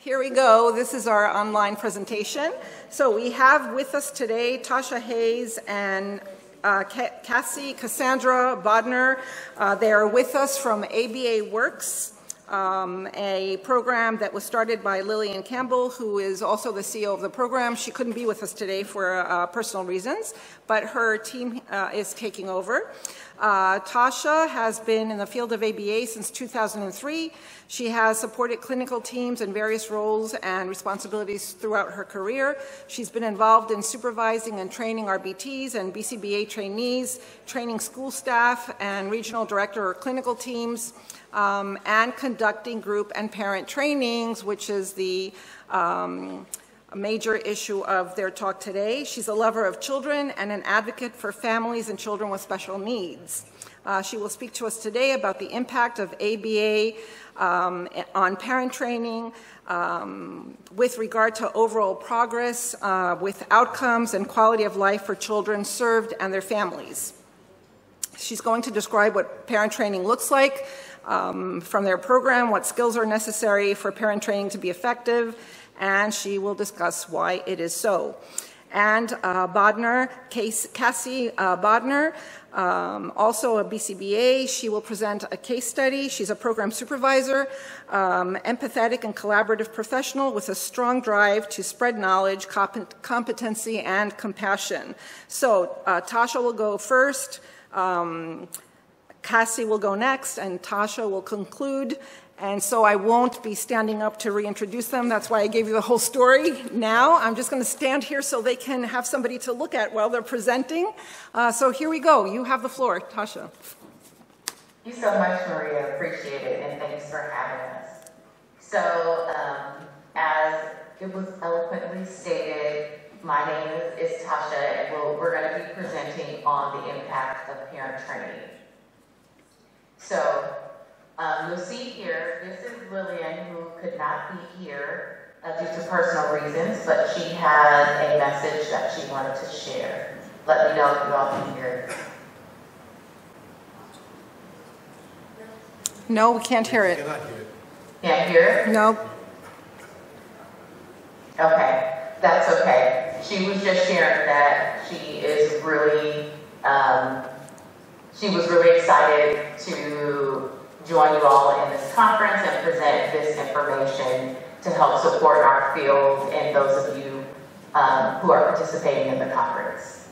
Here we go. This is our online presentation. So we have with us today Tasha Hayes and Cassandra Bodnar. They are with us from ABA Works, a program that was started by Lilyan Campbell, who is also the CEO of the program. She couldn't be with us today for personal reasons, but her team is taking over. Tasha has been in the field of ABA since 2003. She has supported clinical teams in various roles and responsibilities throughout her career. She's been involved in supervising and training RBTs and BCBA trainees, training school staff and regional director or clinical teams, and conducting group and parent trainings, which is the a major issue of their talk today. She's a lover of children and an advocate for families and children with special needs. She will speak to us today about the impact of ABA on parent training with regard to overall progress with outcomes and quality of life for children served and their families. She's going to describe what parent training looks like from their program, what skills are necessary for parent training to be effective, and she will discuss why it is so. And Bodnar, Cassie Bodnar, also a BCBA, she will present a case study. She's a program supervisor, empathetic and collaborative professional with a strong drive to spread knowledge, competency, and compassion. So Tasha will go first, Cassie will go next, and Tasha will conclude. And so I won't be standing up to reintroduce them. That's why I gave you the whole story now. I'm just going to stand here so they can have somebody to look at while they're presenting. So here we go. You have the floor, Tasha. Thank you so much, Maria. Appreciate it, and thanks for having us. So, as it was eloquently stated, my name is Tasha, and we're going to be presenting on the impact of parent training. So, you'll see here, this is Lilyan, who could not be here due to personal reasons, but she had a message that she wanted to share. Let me know if you all can hear it. No, we can't hear it. Can't hear it? No. Okay, that's okay. She was just sharing that she is really, she was really excited to join you all in this conference and present this information to help support our field and those of you who are participating in the conference.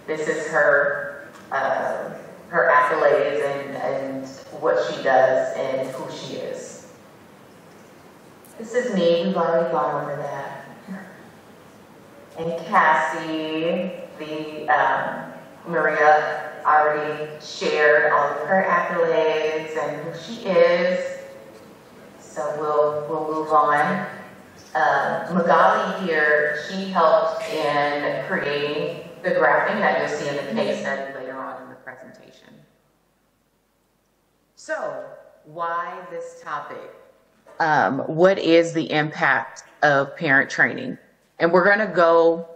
This is her her accolades and what she does and who she is. This is me. We've already gone over that. And Cassie, Maria already shared all of her accolades and who she is. So we'll move on. Magali here, she helped in creating the graphing that you'll see in the case study later on in the presentation. So why this topic? What is the impact of parent training? And we're going to go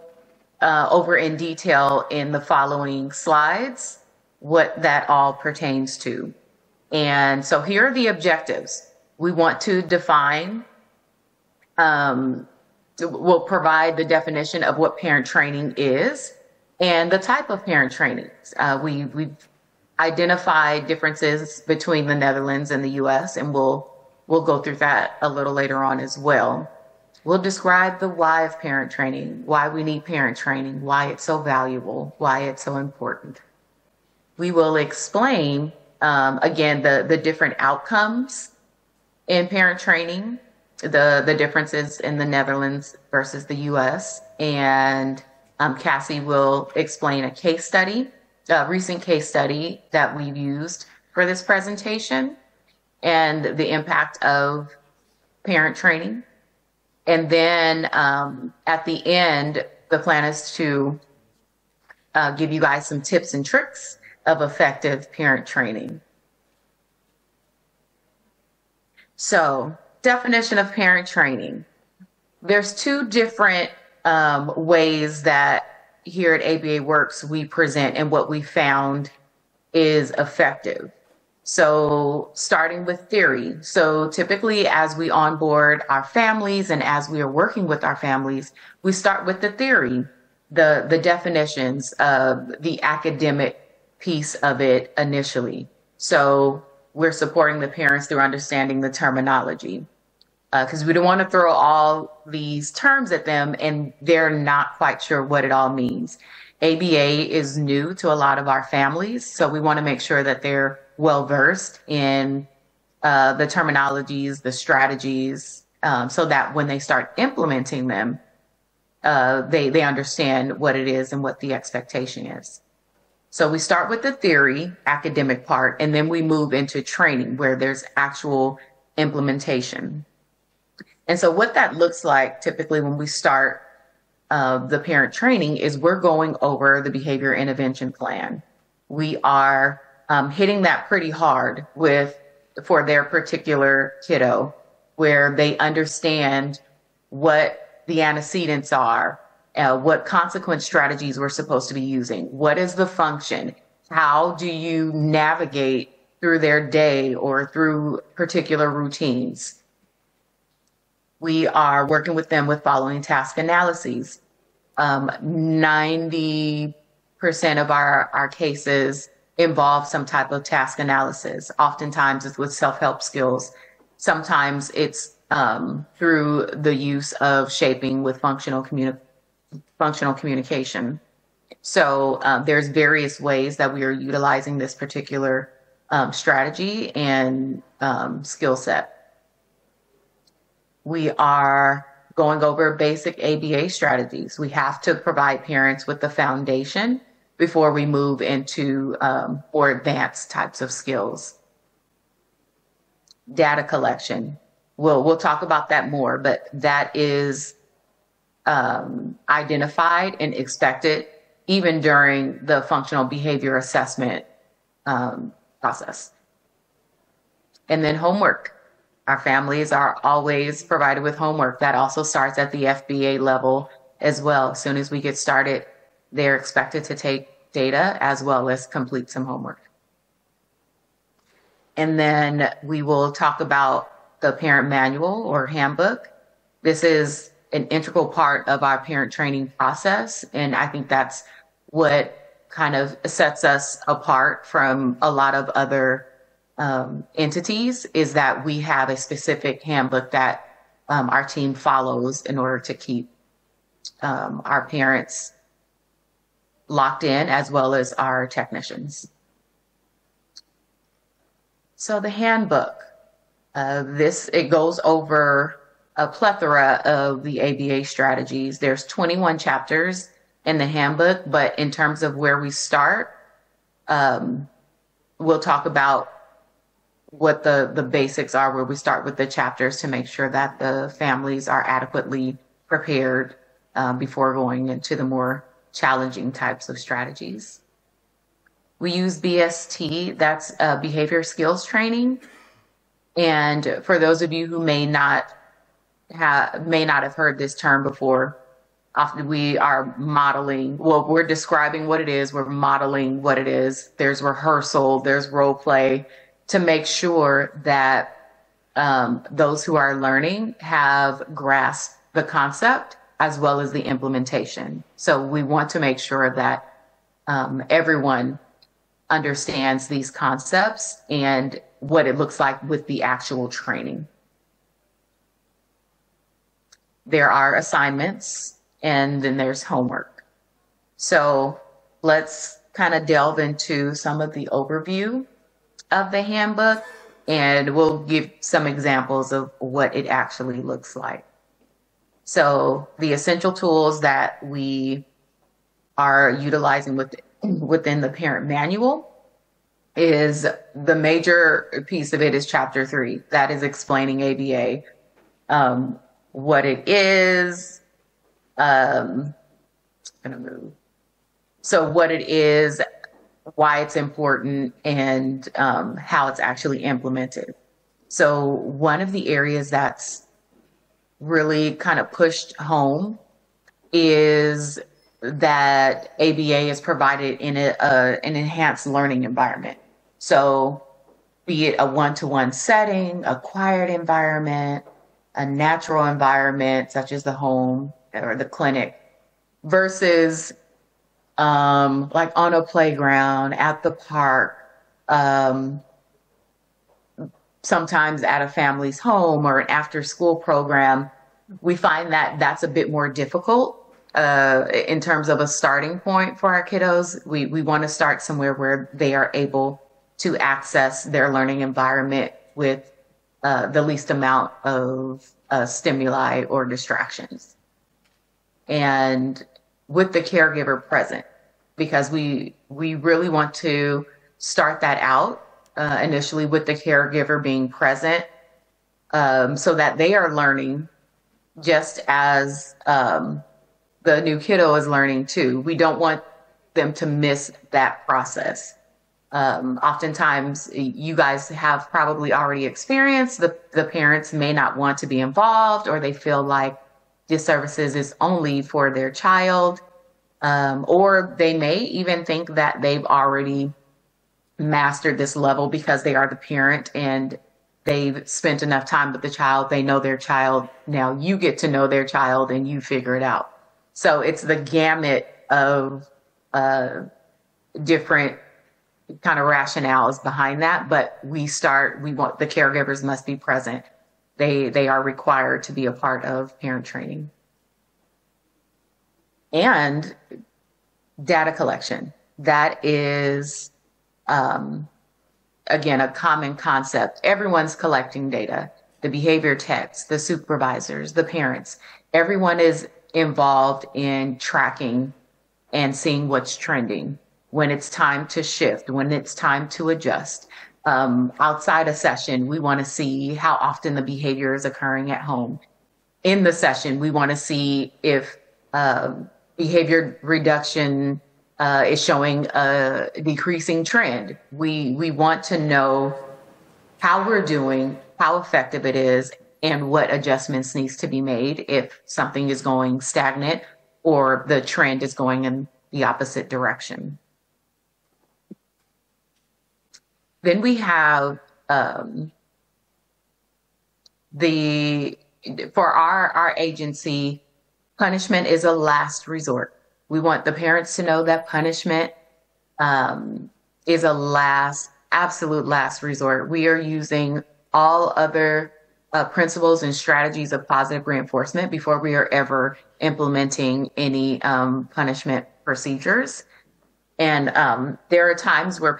over in detail in the following slides what that all pertains to. And so here are the objectives. We want to define, we'll provide the definition of what parent training is and the type of parent training. We've identified differences between the Netherlands and the US, and we'll go through that a little later on as well. We'll describe the why of parent training, why we need parent training, why it's so valuable, why it's so important. We will explain, again, the different outcomes in parent training, the differences in the Netherlands versus the US. And Cassie will explain a case study, a recent case study that we've used for this presentation and the impact of parent training. And then at the end, the plan is to give you guys some tips and tricks of effective parent training. So, definition of parent training. There's two different ways that here at ABA Works we present and what we found is effective. So starting with theory. So typically as we onboard our families and as we are working with our families, we start with the theory, the definitions of the academic piece of it initially. So we're supporting the parents through understanding the terminology, because we don't want to throw all these terms at them and they're not quite sure what it all means. ABA is new to a lot of our families, so we want to make sure that they're well versed in the terminologies, the strategies, so that when they start implementing them, they understand what it is and what the expectation is. So we start with the theory, academic part, and then we move into training where there's actual implementation. And so what that looks like typically when we start the parent training is we're going over the behavior intervention plan. We are hitting that pretty hard for their particular kiddo, where they understand what the antecedents are, what consequence strategies we're supposed to be using, what is the function, how do you navigate through their day or through particular routines. We are working with them with following task analyses. 90% of our cases involve some type of task analysis. Oftentimes it's with self-help skills. Sometimes it's through the use of shaping with functional communication. So there's various ways that we are utilizing this particular strategy and skill set. We are going over basic ABA strategies. We have to provide parents with the foundation before we move into more advanced types of skills. Data collection. We'll talk about that more, but that is identified and expected even during the functional behavior assessment process. And then homework. Our families are always provided with homework. That also starts at the FBA level as well. As soon as we get started, they're expected to take data as well as complete some homework. And then we will talk about the parent manual or handbook. This is an integral part of our parent training process. And I think that's what kind of sets us apart from a lot of other entities, is that we have a specific handbook that our team follows in order to keep our parents locked in, as well as our technicians. So the handbook, it goes over a plethora of the ABA strategies. There's 21 chapters in the handbook, but in terms of where we start, we'll talk about what the basics are, where we start with the chapters to make sure that the families are adequately prepared before going into the more challenging types of strategies. We use BST, that's behavior skills training. And for those of you who may not have heard this term before, often we are modeling, we're describing what it is, we're modeling what it is. There's rehearsal, there's role play, to make sure that those who are learning have grasped the concept as well as the implementation. So we want to make sure that everyone understands these concepts and what it looks like with the actual training. There are assignments, and then there's homework. So let's kind of delve into some of the overview of the handbook, and we'll give some examples of what it actually looks like. So the essential tools that we are utilizing within the parent manual is, the major piece of it is chapter 3. That is explaining ABA, what it is. I'm gonna move. So what it is, why it's important, and how it's actually implemented. So one of the areas that's really kind of pushed home is that ABA is provided in an enhanced learning environment. So be it a one-to-one setting, a quiet environment, a natural environment such as the home or the clinic, versus like on a playground, at the park, sometimes at a family's home or an after-school program. We find that that's a bit more difficult in terms of a starting point for our kiddos. We want to start somewhere where they are able to access their learning environment with the least amount of stimuli or distractions. And with the caregiver present, because we really want to start that out initially with the caregiver being present, so that they are learning just as the new kiddo is learning too. We don't want them to miss that process. Oftentimes, you guys have probably already experienced the parents may not want to be involved, or they feel like this services is only for their child, or they may even think that they've already mastered this level because they are the parent and they've spent enough time with the child. They know their child. Now you get to know their child and you figure it out. So it's the gamut of different kind of rationales behind that. But we want the caregivers must be present. They are required to be a part of parent training. And data collection. That is, again, a common concept. Everyone's collecting data. The behavior techs, the supervisors, the parents, everyone is involved in tracking and seeing what's trending, when it's time to shift, when it's time to adjust. Outside a session, we want to see how often the behavior is occurring at home. In the session, we want to see if behavior reduction is showing a decreasing trend. We want to know how we're doing, how effective it is, and what adjustments needs to be made if something is going stagnant or the trend is going in the opposite direction. Then we have for our agency, punishment is a last resort. We want the parents to know that punishment is a absolute last resort. We are using all other principles and strategies of positive reinforcement before we are ever implementing any punishment procedures. And there are times where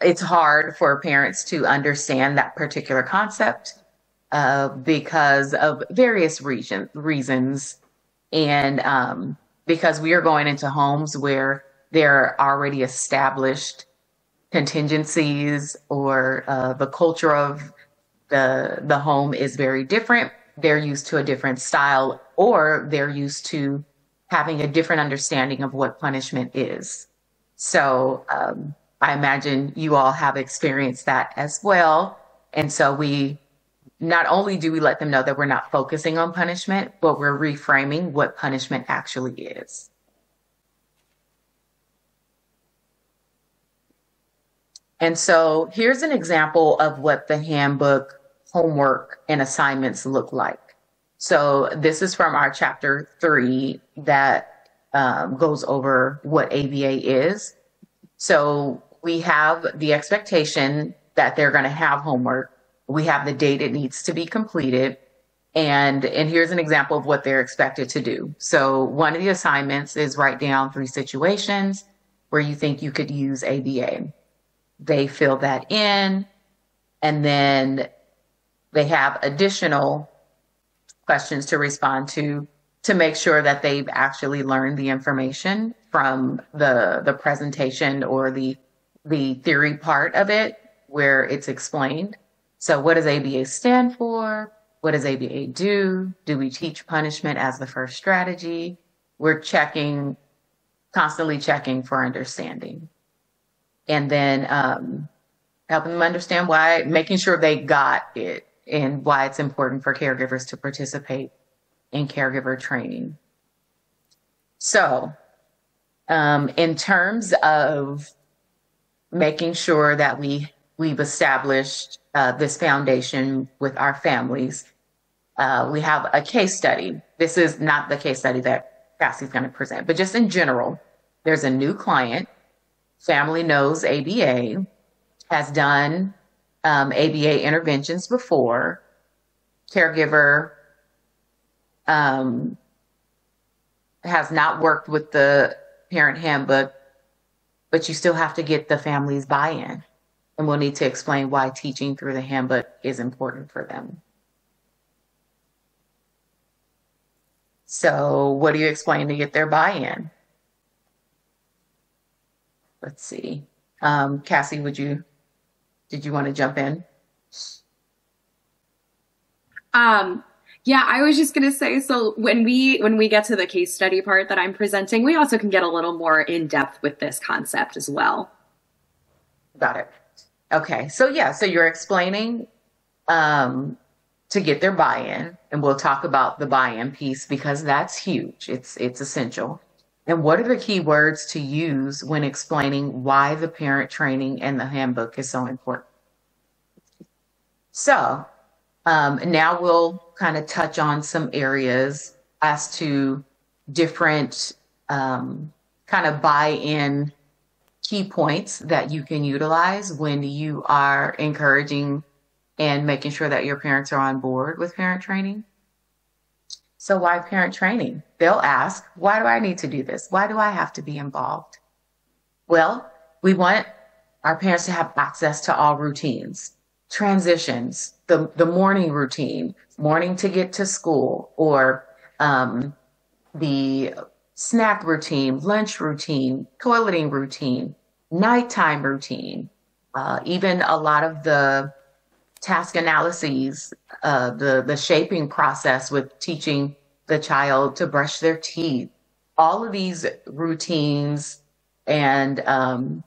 it's hard for parents to understand that particular concept because of various reasons. And because we are going into homes where there are already established contingencies, or the culture of the home is very different. They're used to a different style, or they're used to having a different understanding of what punishment is. So I imagine you all have experienced that as well. And so we not only do we let them know that we're not focusing on punishment, but we're reframing what punishment actually is. And so here's an example of what the handbook homework and assignments look like. So this is from our chapter 3 that goes over what ABA is. So we have the expectation that they're going to have homework. We have the date it needs to be completed. And here's an example of what they're expected to do. So one of the assignments is write down 3 situations where you think you could use ABA. They fill that in, and then they have additional questions to respond to make sure that they've actually learned the information from the presentation or the theory part of it where it's explained. So what does ABA stand for? What does ABA do? Do we teach punishment as the first strategy? We're constantly checking for understanding. And then helping them understand making sure they got it and why it's important for caregivers to participate in caregiver training. So in terms of making sure that we've established this foundation with our families. We have a case study. This is not the case study that Cassie's going to present, but just in general, there's a new client, family knows ABA, has done ABA interventions before, caregiver has not worked with the parent handbook, but you still have to get the family's buy-in. And we'll need to explain why teaching through the handbook is important for them. So what do you explain to get their buy-in? Let's see. Cassie, did you want to jump in? Yeah, I was just going to say, so when we get to the case study part that I'm presenting, we also can get a little more in depth with this concept as well. Got it. Okay. So yeah, so you're explaining to get their buy-in, and we'll talk about the buy-in piece because that's huge. It's essential. And what are the key words to use when explaining why the parent training and the handbook is so important? So now we'll kind of touch on some areas as to different kind of buy-in key points that you can utilize when you are encouraging and making sure that your parents are on board with parent training. So why parent training? They'll ask, why do I need to do this? Why do I have to be involved? Well, we want our parents to have access to all routines, transitions, the morning routine, morning to get to school, or the snack routine, lunch routine, toileting routine, nighttime routine, even a lot of the task analyses, the shaping process with teaching the child to brush their teeth. All of these routines and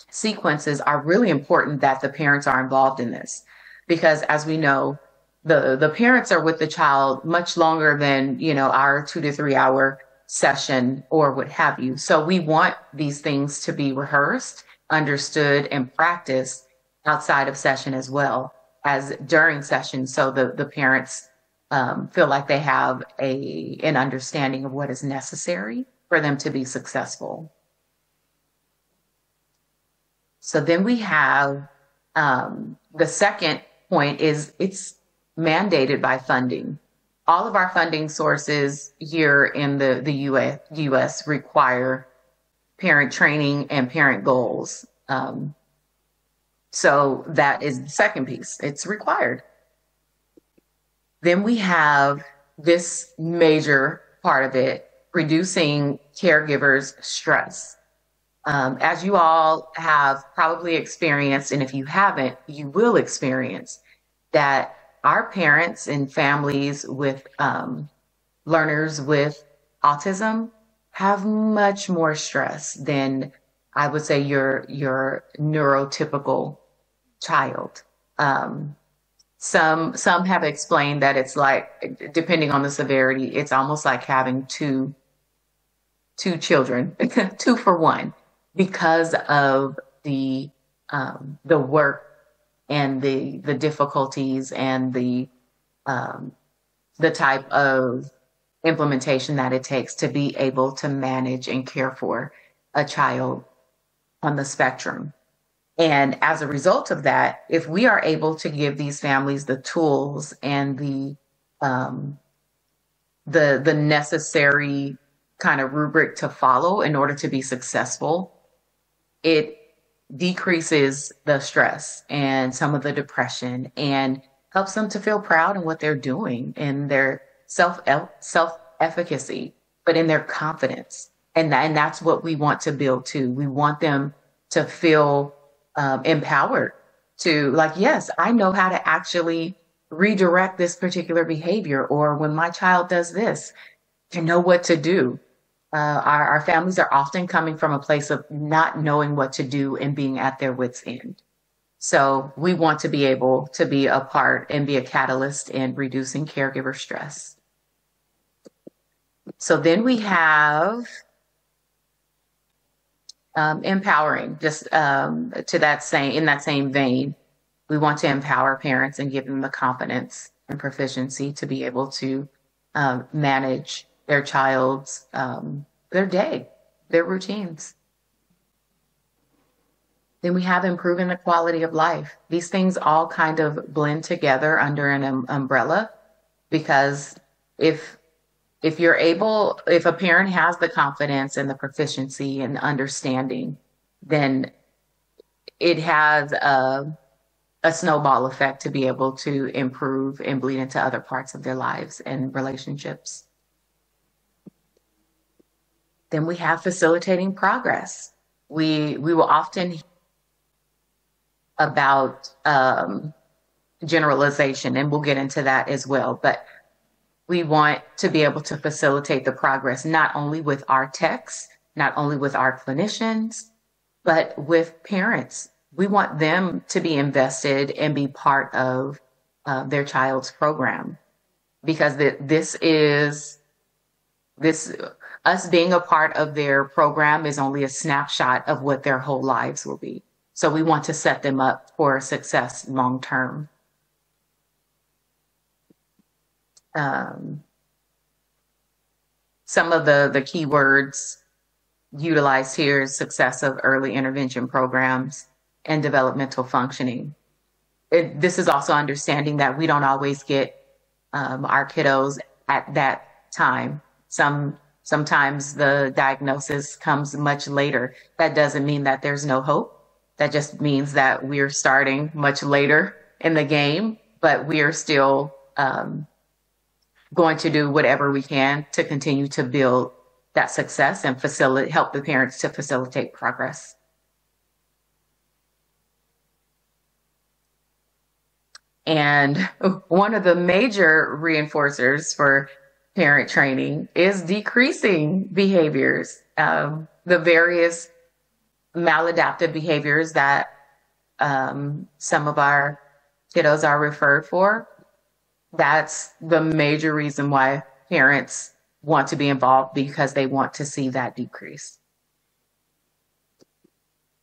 sequences are really important that the parents are involved in this, because as we know, the parents are with the child much longer than, our 2 to 3 hour session or what have you. So we want these things to be rehearsed, understood, and practiced outside of session as well as during session, so the parents feel like they have an understanding of what is necessary for them to be successful. So then we have the second point is it's mandated by funding. All of our funding sources here in the US require parent training and parent goals. So that is the second piece. It's required. Then we have this major part of it, reducing caregivers' stress. As you all have probably experienced, and if you haven't, you will experience that our parents and families with learners with autism have much more stress than, I would say, your neurotypical child. Some have explained that it's like, depending on the severity, it's almost like having two children, 2 for 1, because of the work and the difficulties and the type of implementation that it takes to be able to manage and care for a child on the spectrum. And as a result of that, if we are able to give these families the tools and the necessary kind of rubric to follow in order to be successful, it decreases the stress and some of the depression and helps them to feel proud in what they're doing and their self-efficacy, but in their confidence. And that's what we want to build too. We want them to feel empowered to, like, yes, I know how to actually redirect this particular behavior, or when my child does this, to know what to do. Our families are often coming from a place of not knowing what to do and being at their wits' end. So we want to be able to be a part and be a catalyst in reducing caregiver stress. So then we have empowering, just to that same, in that same vein, we want to empower parents and give them the confidence and proficiency to be able to manage their child's, their day, their routines. Then we have improving the quality of life. These things all kind of blend together under an umbrella, because if you're able, if a parent has the confidence and the proficiency and the understanding, then it has a snowball effect to be able to improve and bleed into other parts of their lives and relationships. Then we have facilitating progress. We will often about generalization, and we'll get into that as well. But we want to be able to facilitate the progress, not only with our techs, not only with our clinicians, but with parents. We want them to be invested and be part of their child's program, because us being a part of their program is only a snapshot of what their whole lives will be. So we want to set them up for success long term. Some of the key words utilized here is success of early intervention programs and developmental functioning. This is also understanding that we don't always get our kiddos at that time. Sometimes the diagnosis comes much later. That doesn't mean that there's no hope. That just means that we're starting much later in the game, but we are still going to do whatever we can to continue to build that success and help the parents to facilitate progress. And one of the major reinforcers for parent training is decreasing behaviors, the various maladaptive behaviors that some of our kiddos are referred for. That's the major reason why parents want to be involved, because they want to see that decrease.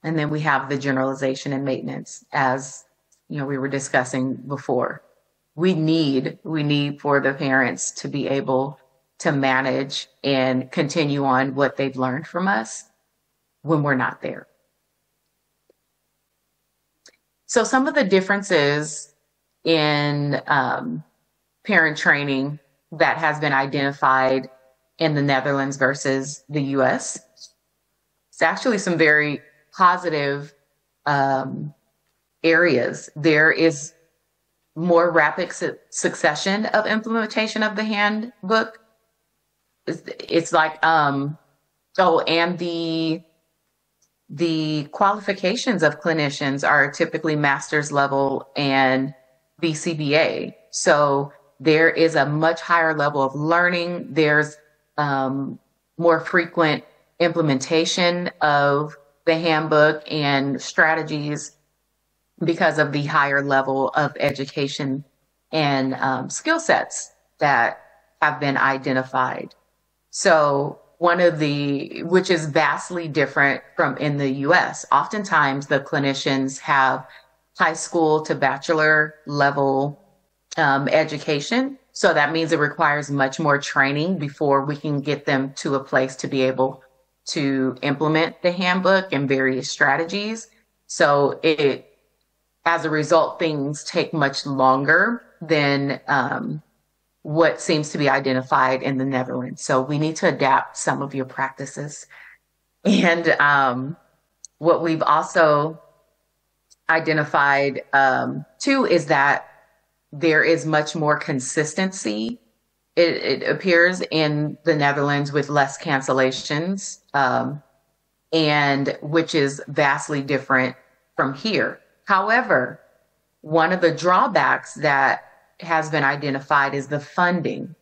And then we have the generalization and maintenance, as we were discussing before. We need for the parents to be able to manage and continue on what they've learned from us when we're not there. So some of the differences in parent training that has been identified in the Netherlands versus the US, it's actually some very positive areas. There is more rapid succession of implementation of the handbook. It's like, and the qualifications of clinicians are typically master's level and BCBA. So there is a much higher level of learning. There's more frequent implementation of the handbook and strategies because of the higher level of education and skill sets that have been identified. So which is vastly different from in the US. Oftentimes the clinicians have high school to bachelor level education. So that means it requires much more training before we can get them to a place to be able to implement the handbook and various strategies. So as a result, things take much longer than what seems to be identified in the Netherlands. So we need to adapt some of your practices. And what we've also identified too is that there is much more consistency. It appears in the Netherlands with less cancellations, and which is vastly different from here. However, one of the drawbacks that has been identified is the funding.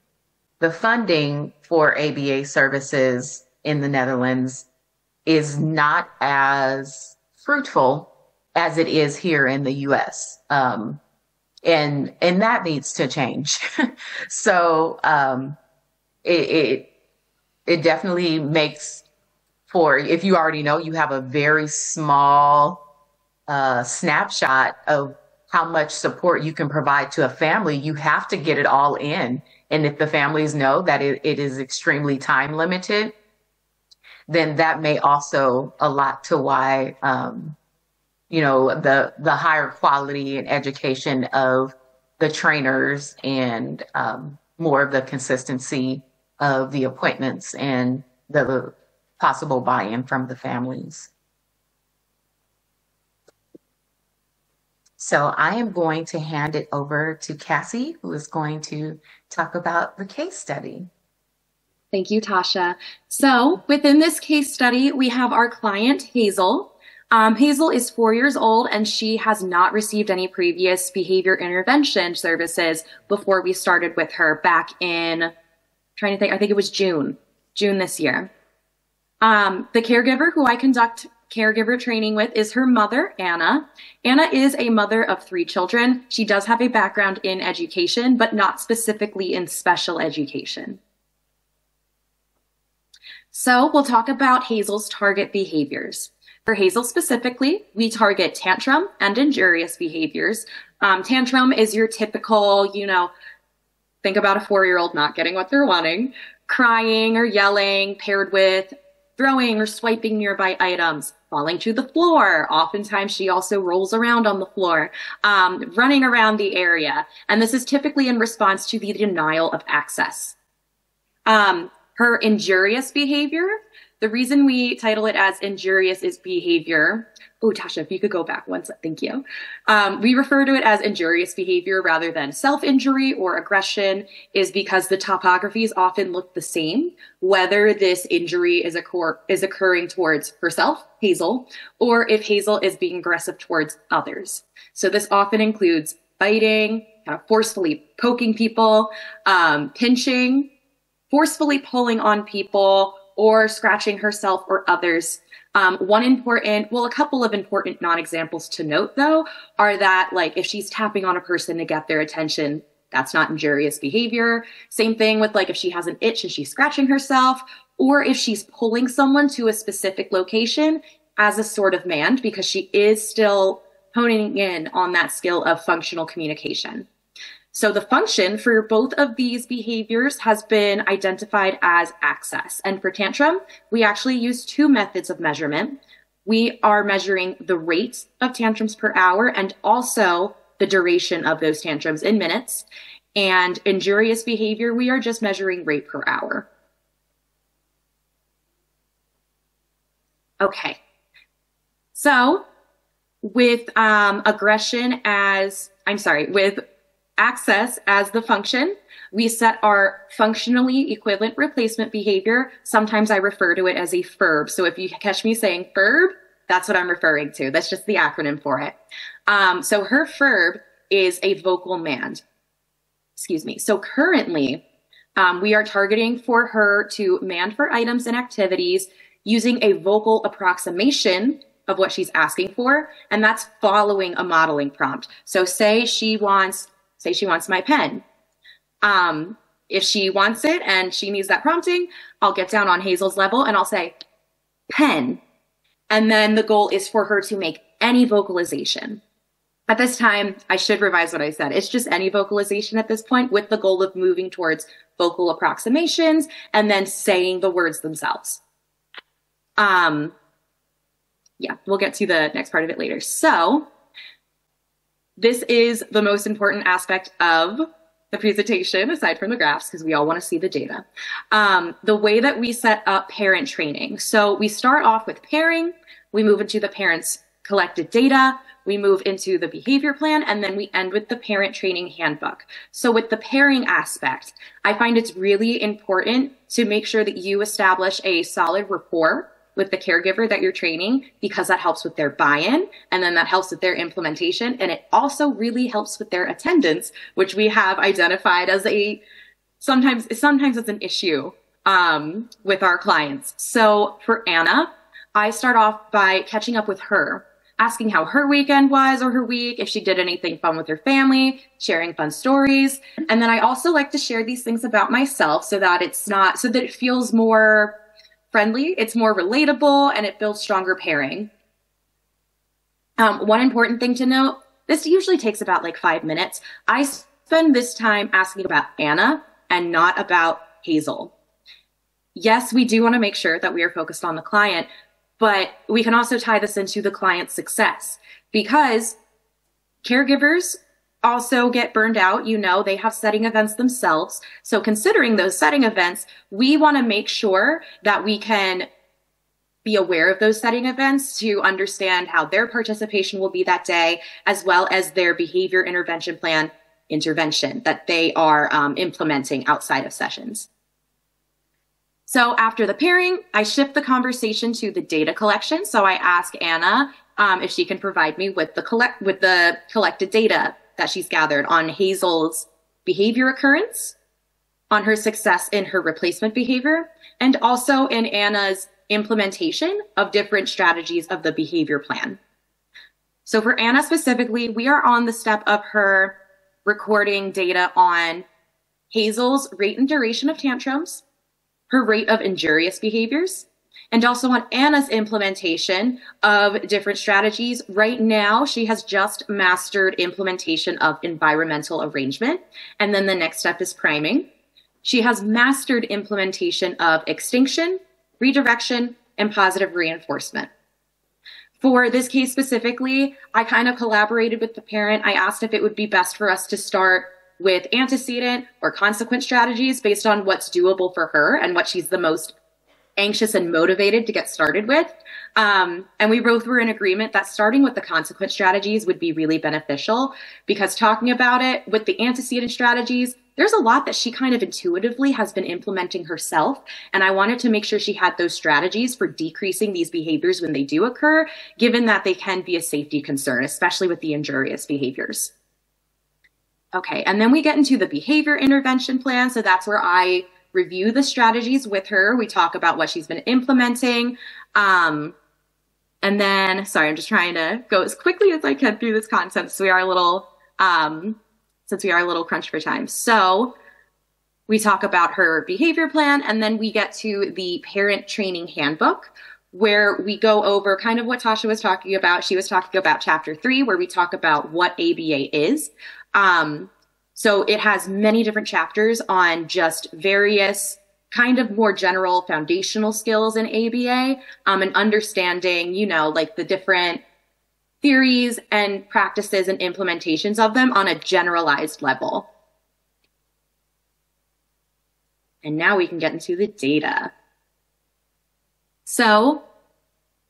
The funding for ABA services in the Netherlands is not as fruitful as it is here in the US. And that needs to change. So it definitely makes if you already know, you have a very small snapshot of how much support you can provide to a family. You have to get it all in. And if the families know that it is extremely time limited, then that may also a lot to why, you know, the higher quality and education of the trainers and more of the consistency of the appointments and the possible buy-in from the families. So I am going to hand it over to Cassie, who is going to talk about the case study. Thank you, Tasha. So within this case study, we have our client, Hazel. Hazel is 4 years old, and she has not received any previous behavior intervention services before we started with her back in, I'm trying to think, I think it was June this year. The caregiver who I conduct caregiver training with is her mother, Anna. Anna is a mother of 3 children. She does have a background in education, but not specifically in special education. So we'll talk about Hazel's target behaviors. For Hazel specifically, we target tantrum and injurious behaviors. Tantrum is your typical, you know, think about a 4-year-old not getting what they're wanting, crying or yelling, paired with throwing or swiping nearby items, falling to the floor. Oftentimes she also rolls around on the floor, running around the area. And this is typically in response to the denial of access. Her injurious behavior, the reason we title it as injurious is behavior. Oh, Tasha, if you could go back one second, thank you. We refer to it as injurious behavior rather than self-injury or aggression is because the topographies often look the same, whether this injury is occurring towards herself, Hazel, or if Hazel is being aggressive towards others. So this often includes biting, kind of forcefully poking people, pinching, forcefully pulling on people, or scratching herself or others. A couple of important non-examples to note, though, are that, like, if she's tapping on a person to get their attention, that's not injurious behavior. Same thing with, like, if she has an itch and she's scratching herself, or if she's pulling someone to a specific location as a sort of command, because she is still honing in on that skill of functional communication. So the function for both of these behaviors has been identified as access. And for tantrum, we actually use 2 methods of measurement. We are measuring the rate of tantrums per hour and also the duration of those tantrums in minutes. And injurious behavior, we are just measuring rate per hour. Okay. So with with access as the function, we set our functionally equivalent replacement behavior. Sometimes I refer to it as a FERB. So if you catch me saying FERB, that's what I'm referring to. That's just the acronym for it. So her FERB is a vocal mand. Excuse me. So currently, we are targeting for her to mand for items and activities using a vocal approximation of what she's asking for, and that's following a modeling prompt. So say she wants my pen. If she wants it and she needs that prompting, I'll get down on Hazel's level and I'll say, pen. And then the goal is for her to make any vocalization. At this time, I should revise what I said. It's just any vocalization at this point with the goal of moving towards vocal approximations and then saying the words themselves. Yeah, we'll get to the next part of it later. So this is the most important aspect of the presentation, aside from the graphs, because we all want to see the data. The way that we set up parent training. So we start off with pairing, we move into the parents' collected data, we move into the behavior plan, and then we end with the parent training handbook. So with the pairing aspect, I find it's really important to make sure that you establish a solid rapport with the caregiver that you're training, because that helps with their buy-in, and then that helps with their implementation, and it also really helps with their attendance, which we have identified as sometimes it's an issue with our clients. So for Anna, I start off by catching up with her, asking how her weekend was or her week, if she did anything fun with her family, sharing fun stories. And then I also like to share these things about myself so that it feels more friendly, it's more relatable, and it builds stronger pairing. One important thing to note, this usually takes about like 5 minutes. I spend this time asking about Anna and not about Hazel. Yes, we do want to make sure that we are focused on the client, but we can also tie this into the client's success because caregivers also get burned out. You know, they have setting events themselves. So considering those setting events, we want to make sure that we can be aware of those setting events to understand how their participation will be that day, as well as their behavior intervention plan intervention that they are implementing outside of sessions. So after the pairing, I shift the conversation to the data collection. So I ask Anna if she can provide me with the collected data that she's gathered on Hazel's behavior occurrence, on her success in her replacement behavior, and also in Anna's implementation of different strategies of the behavior plan. So for Anna specifically, we are on the step of her recording data on Hazel's rate and duration of tantrums, her rate of injurious behaviors, and also on Anna's implementation of different strategies. Right now, she has just mastered implementation of environmental arrangement, and then the next step is priming. She has mastered implementation of extinction, redirection, and positive reinforcement. For this case specifically, I kind of collaborated with the parent. I asked if it would be best for us to start with antecedent or consequent strategies based on what's doable for her and what she's the most anxious and motivated to get started with. And we both were in agreement that starting with the consequent strategies would be really beneficial because talking about it with the antecedent strategies, there's a lot that she kind of intuitively has been implementing herself. And I wanted to make sure she had those strategies for decreasing these behaviors when they do occur, given that they can be a safety concern, especially with the injurious behaviors. Okay, and then we get into the behavior intervention plan. So that's where I review the strategies with her. We talk about what she's been implementing. And then, sorry, I'm just trying to go as quickly as I can through this concept. So we are a little, since we are a little crunched for time. So we talk about her behavior plan, and then we get to the parent training handbook, where we go over kind of what Tasha was talking about. She was talking about chapter 3, where we talk about what ABA is. So it has many different chapters on just various kind of more general foundational skills in ABA, and understanding, you know, like the different theories and practices and implementations of them on a generalized level. And now we can get into the data. So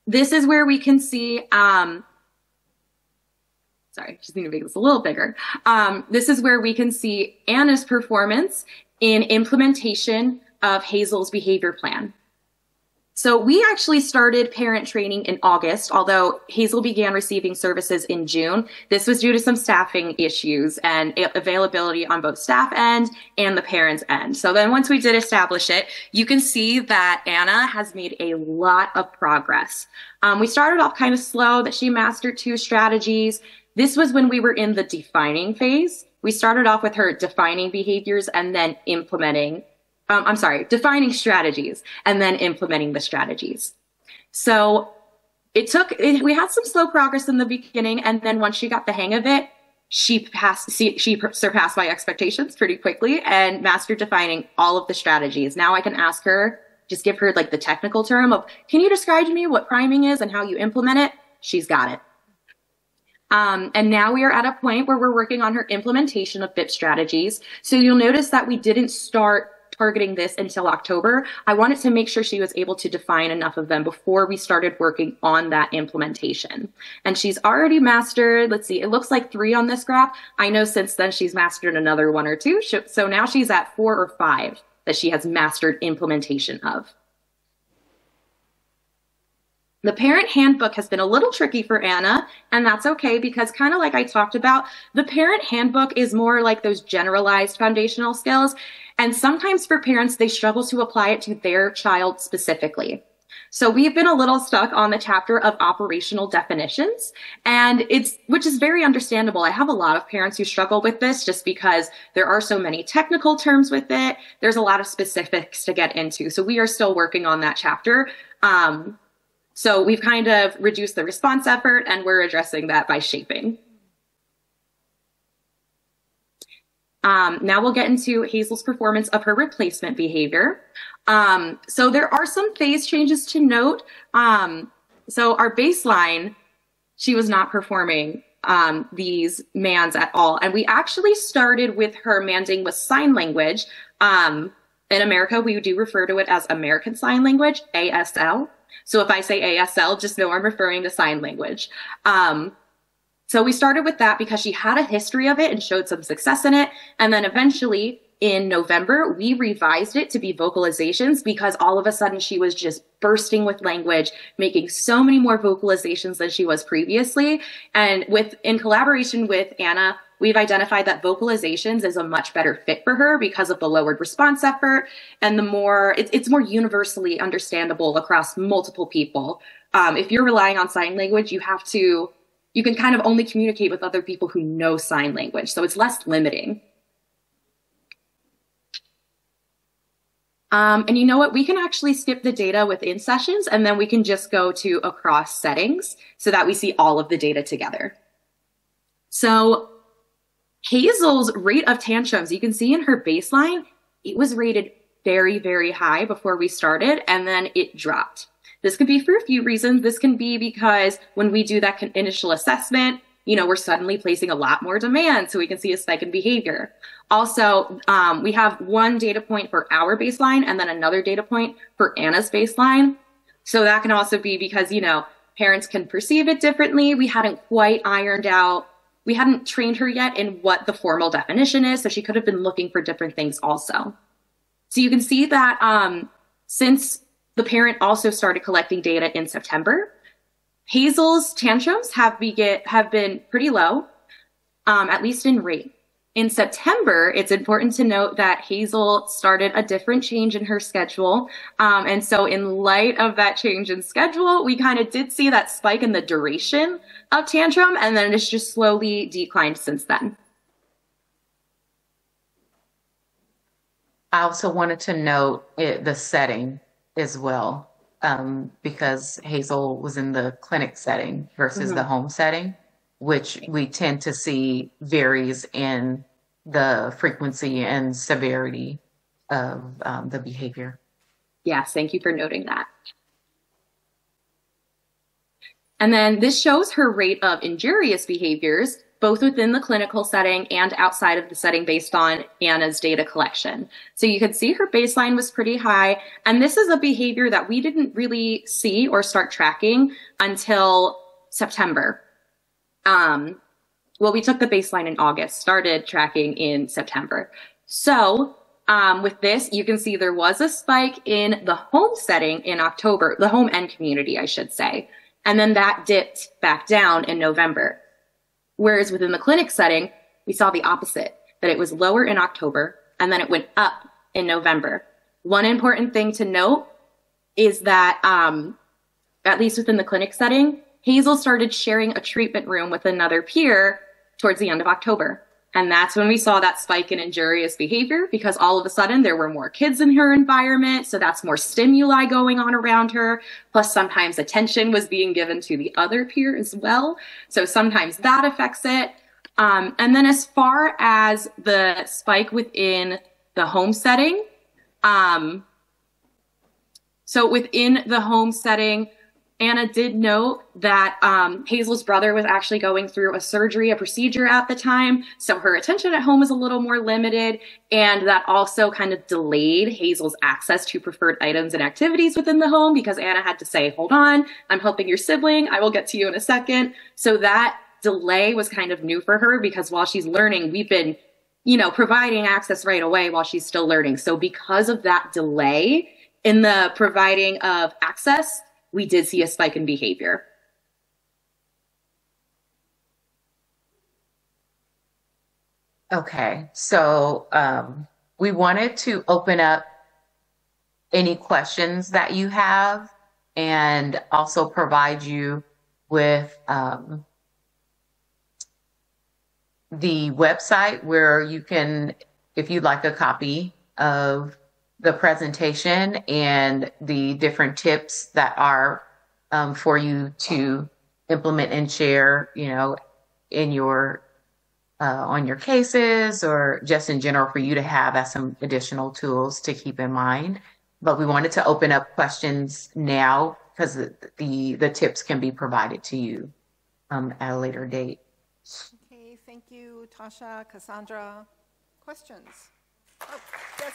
this is where we can see, sorry, just need to make this a little bigger. This is where we can see Anna's performance in implementation of Hazel's behavior plan. So we actually started parent training in August, although Hazel began receiving services in June. This was due to some staffing issues and availability on both staff end and the parents end. So then once we did establish it, you can see that Anna has made a lot of progress. We started off kind of slow, that she mastered 2 strategies. This was when we were in the defining phase. We started off with her defining behaviors and then implementing defining strategies and then implementing the strategies. So we had some slow progress in the beginning. And then once she got the hang of it, she surpassed my expectations pretty quickly and mastered defining all of the strategies. Now I can ask her, just give her like the technical term of, can you describe to me what priming is and how you implement it? She's got it. And now we are at a point where we're working on her implementation of BIP strategies. So you'll notice that we didn't start targeting this until October. I wanted to make sure she was able to define enough of them before we started working on that implementation. And she's already mastered, let's see, it looks like 3 on this graph. I know since then she's mastered another 1 or 2. So now she's at 4 or 5 that she has mastered implementation of. The parent handbook has been a little tricky for Anna, and that's okay because kind of like I talked about, the parent handbook is more like those generalized foundational skills. And sometimes for parents, they struggle to apply it to their child specifically. So we've been a little stuck on the chapter of operational definitions, and which is very understandable. I have a lot of parents who struggle with this just because there are so many technical terms with it. There's a lot of specifics to get into. So we are still working on that chapter. So we've kind of reduced the response effort, and we're addressing that by shaping. Now we'll get into Hazel's performance of her replacement behavior. So there are some phase changes to note. So our baseline, she was not performing these mands at all. And we actually started with her manding with sign language. In America, we do refer to it as American Sign Language, ASL. So if I say ASL, just know I'm referring to sign language. So we started with that because she had a history of it and showed some success in it. And then eventually in November, we revised it to be vocalizations because all of a sudden she was just bursting with language, making so many more vocalizations than she was previously. And in collaboration with Anna, we've identified that vocalizations is a much better fit for her because of the lowered response effort and it's more universally understandable across multiple people. If you're relying on sign language, you can kind of only communicate with other people who know sign language. So it's less limiting. And you know what? We can actually skip the data within sessions, and then we can just go to across settings so that we see all of the data together. So Hazel's rate of tantrums, you can see in her baseline, it was rated very, very high before we started, and then it dropped. This could be for a few reasons. This can be because when we do that initial assessment, we're suddenly placing a lot more demand, so we can see a spike in behavior. Also, we have one data point for our baseline and then another data point for Anna's baseline. So that can also be because, parents can perceive it differently. We hadn't quite ironed out, we hadn't trained her yet in what the formal definition is, so she could have been looking for different things also. So you can see that since the parent also started collecting data in September, Hazel's tantrums have been pretty low, at least in rate. In September, it's important to note that Hazel started a different change in her schedule. And so in light of that change in schedule, we kind of did see that spike in the duration of tantrum, and then it's just slowly declined since then. I also wanted to note the setting as well, because Hazel was in the clinic setting versus the home setting, which we tend to see varies in the frequency and severity of the behavior. Yes, thank you for noting that. And then this shows her rate of injurious behaviors, both within the clinical setting and outside of the setting based on Anna's data collection. So you can see her baseline was pretty high. And this is a behavior that we didn't really see or start tracking until September. Well, we took the baseline in August, started tracking in September. So with this, you can see there was a spike in the home setting in October, the home and community, I should say. And then that dipped back down in November. Whereas within the clinic setting, we saw the opposite, that it was lower in October and then it went up in November. One important thing to note is that, at least within the clinic setting, Hazel started sharing a treatment room with another peer towards the end of October. And that's when we saw that spike in injurious behavior, because all of a sudden there were more kids in her environment. So that's more stimuli going on around her. Plus sometimes attention was being given to the other peer as well. So sometimes that affects it. And then as far as the spike within the home setting, so within the home setting, Anna did note that Hazel's brother was actually going through a procedure at the time. So her attention at home was a little more limited. And that also kind of delayed Hazel's access to preferred items and activities within the home, because Anna had to say, hold on, I'm helping your sibling. I will get to you in a second. So that delay was kind of new for her, because while she's learning, we've been, providing access right away while she's still learning. So because of that delay in the providing of access, we did see a spike in behavior. Okay, so we wanted to open up any questions that you have and also provide you with the website where you can, if you'd like a copy of the presentation and the different tips that are for you to implement and share, you know, in your on your cases, or just in general for you to have as some additional tools to keep in mind. But we wanted to open up questions now because the tips can be provided to you at a later date. Okay, thank you, Tasha, Cassandra. Questions? Oh, yes.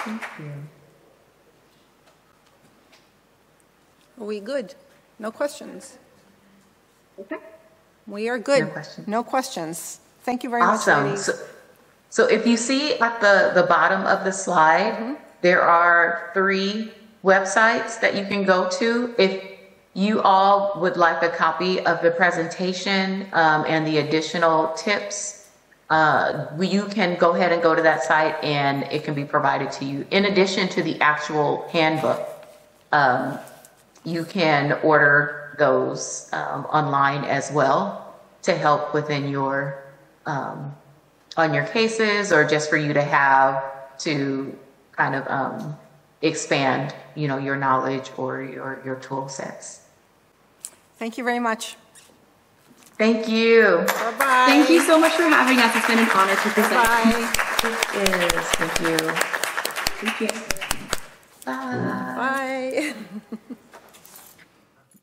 Thank you. Are we good? No questions? Okay. We are good. No questions. No questions. Thank you very Awesome. much, ladies. So if you see at the bottom of the slide, there are 3 websites that you can go to. If you all would like a copy of the presentation and the additional tips, you can go ahead and go to that site and it can be provided to you. In addition to the actual handbook, you can order those online as well to help within your on your cases, or just for you to have to kind of expand, you know, your knowledge or your tool sets. Thank you very much. Thank you. Bye-bye. Thank you so much for having us. It's been an honor to present. Bye. It is. Thank you. Thank you. Bye. Bye.